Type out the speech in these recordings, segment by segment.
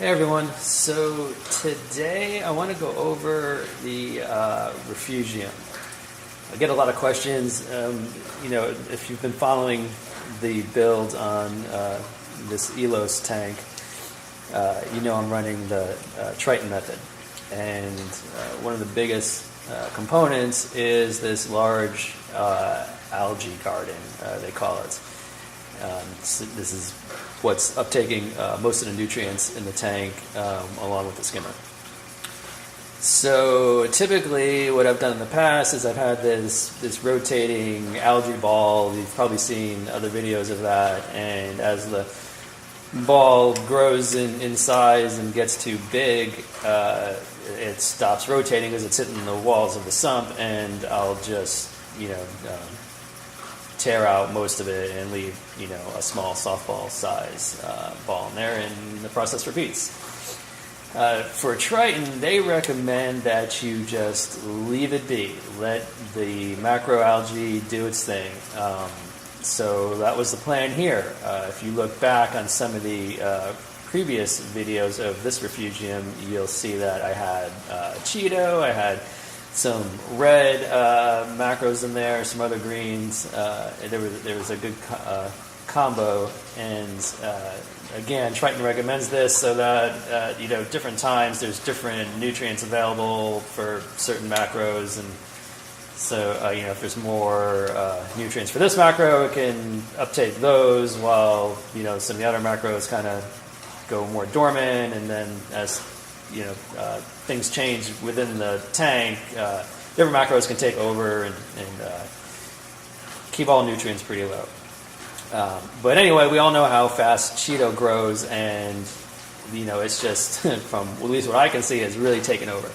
Hey everyone, so today I want to go over the Refugium. I get a lot of questions, if you've been following the build on this ELOS tank, I'm running the Triton method. And one of the biggest components is this large algae garden, they call it. So this is what's uptaking most of the nutrients in the tank along with the skimmer. So typically what I've done in the past is I've had this rotating algae ball. You've probably seen other videos of that, and as the ball grows in size and gets too big, it stops rotating because it's hitting the walls of the sump, and I'll just tear out most of it and leave a small softball size ball in there, and the process repeats. For Triton, they recommend that you just leave it be, let the macroalgae do its thing. So that was the plan here. If you look back on some of the previous videos of this refugium, you'll see that I had cheato, I had some red macros in there, some other greens. There was a good combo, and again, Triton recommends this so that different times there's different nutrients available for certain macros, and so if there's more nutrients for this macro, it can uptake those, while some of the other macros kind of go more dormant, and then as things change within the tank, different macros can take over and keep all nutrients pretty low. But anyway, we all know how fast cheato grows, and it's just from at least what I can see, has really taken over,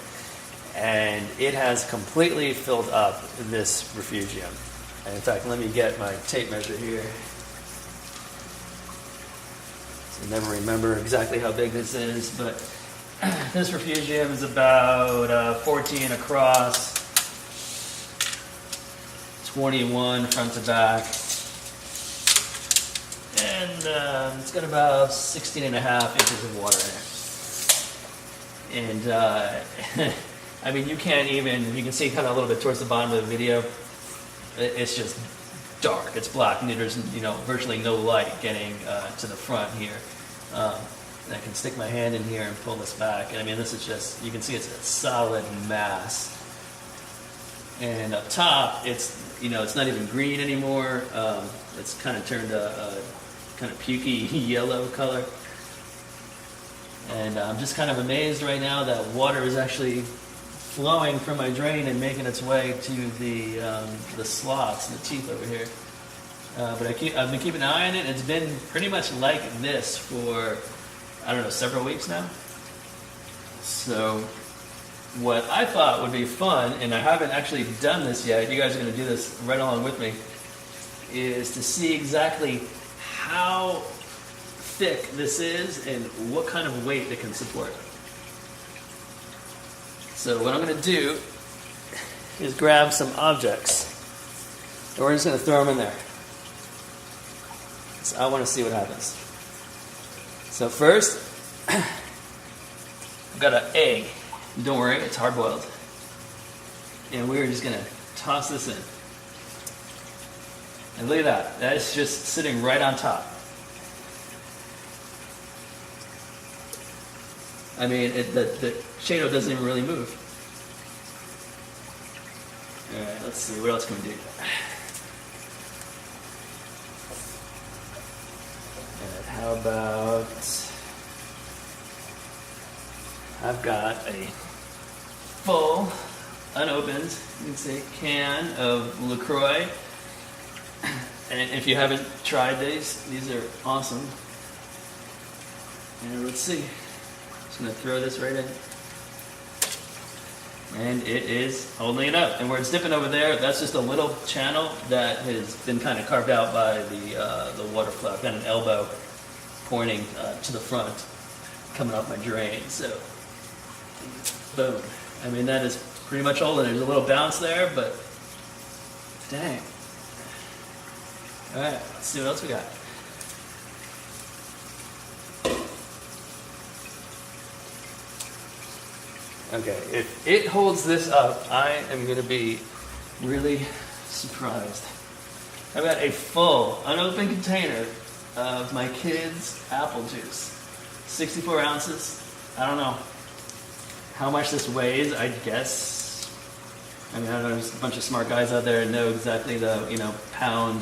and it has completely filled up this refugium. And in fact, let me get my tape measure here. I never remember exactly how big this is, but this refugium is about 14 across, 21 front to back, and it's got about 16 and a half inches of water in it. And I mean, you can't even, you can see kind of a little bit towards the bottom of the video, it's just dark, it's black, and there's virtually no light getting to the front here. I can stick my hand in here and pull this back, and I mean, this is just, you can see it's a solid mass. And up top, it's not even green anymore. It's kind of turned a kind of pukey yellow color. And I'm just kind of amazed right now that water is actually flowing from my drain and making its way to the slots, the teeth over here. But I've been keeping an eye on it. It's been pretty much like this for, I don't know, several weeks now. So what I thought would be fun, and I haven't actually done this yet, you guys are going to do this right along with me, is to see exactly how thick this is and what kind of weight it can support. So what I'm going to do is grab some objects, and we're just going to throw them in there. So I want to see what happens. So first, I've got an egg. Don't worry, it's hard-boiled. And we're just going to toss this in. And look at that. That is just sitting right on top. I mean, the cheato doesn't even really move. All right, let's see. What else can we do? How about, I've got a full, unopened, you can see, can of LaCroix. And if you haven't tried these are awesome. And let's see. Just going to throw this right in. And it is holding it up. And where it's dipping over there, that's just a little channel that has been kind of carved out by the water flow. I've got an elbow pointing to the front, coming off my drain. So, boom. I mean, that is pretty much all. There's a little bounce there, but dang. All right, let's see what else we got. Okay, if it holds this up, I am going to be really surprised. I've got a full, unopened container of my kids' apple juice. 64 ounces. I don't know how much this weighs. I guess. I mean, I don't know. There's a bunch of smart guys out there that know exactly the pound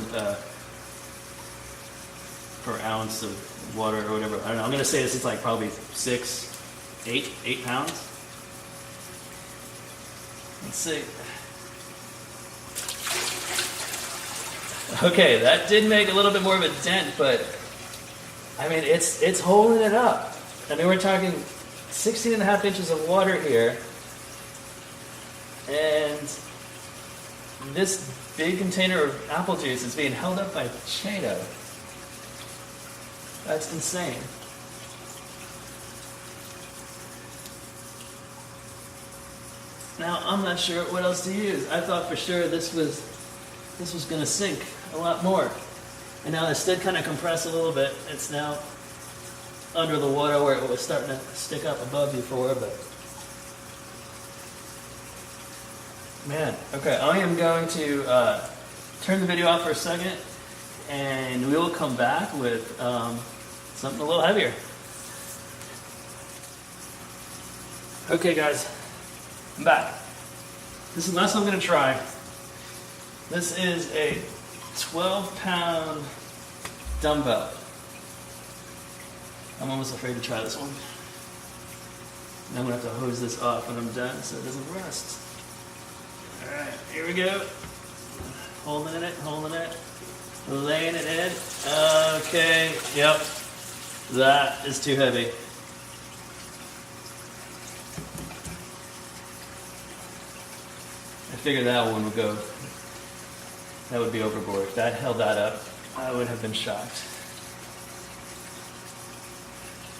per ounce of water or whatever. I don't know. I'm going to say this is like probably 8 pounds. Let's see. Okay, that did make a little bit more of a dent, but I mean, it's holding it up. I mean, we're talking 16.5 inches of water here, and this big container of apple juice is being held up by cheato. That's insane. Now, I'm not sure what else to use. I thought for sure this was going to sink a lot more. And now this did kind of compress a little bit. It's now under the water where it was starting to stick up above before, but man, okay, I am going to turn the video off for a second, and we will come back with something a little heavier. Okay, guys, I'm back. This is the last one I'm going to try. This is a 12-pound dumbbell. I'm almost afraid to try this one. And I'm going to have to hose this off when I'm done so it doesn't rust. Alright, here we go. Holding it, laying it in. Okay, yep. That is too heavy. I figured that one would go. That would be overboard. If that held that up, I would have been shocked.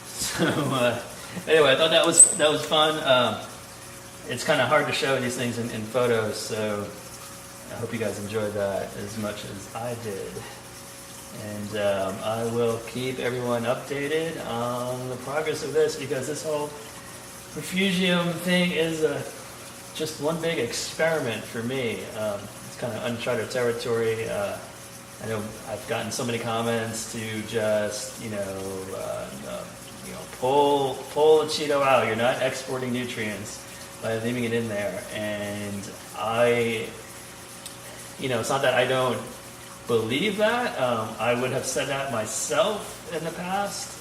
So anyway, I thought that was fun. It's kind of hard to show these things in photos, so I hope you guys enjoyed that as much as I did. And I will keep everyone updated on the progress of this, because this whole Refugium thing is just one big experiment for me. It's kind of uncharted territory. I know I've gotten so many comments to just, pull the cheato out. You're not exporting nutrients by leaving it in there. And it's not that I don't believe that. I would have said that myself in the past.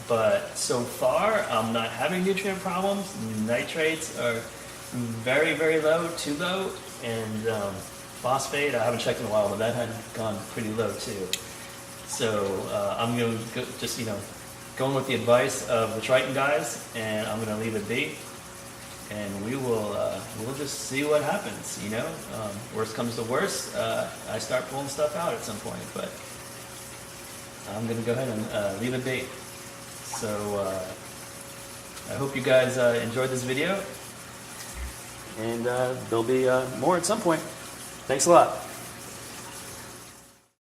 But so far, I'm not having nutrient problems. Nitrates are very, very low, too low. And phosphate, I haven't checked in a while, but that had gone pretty low too. So I'm going to go, just, going with the advice of the Triton guys, and I'm going to leave it be. And we'll just see what happens, Worst comes to worst, I start pulling stuff out at some point, but I'm going to go ahead and leave it be. So I hope you guys enjoyed this video, and there'll be more at some point. Thanks a lot.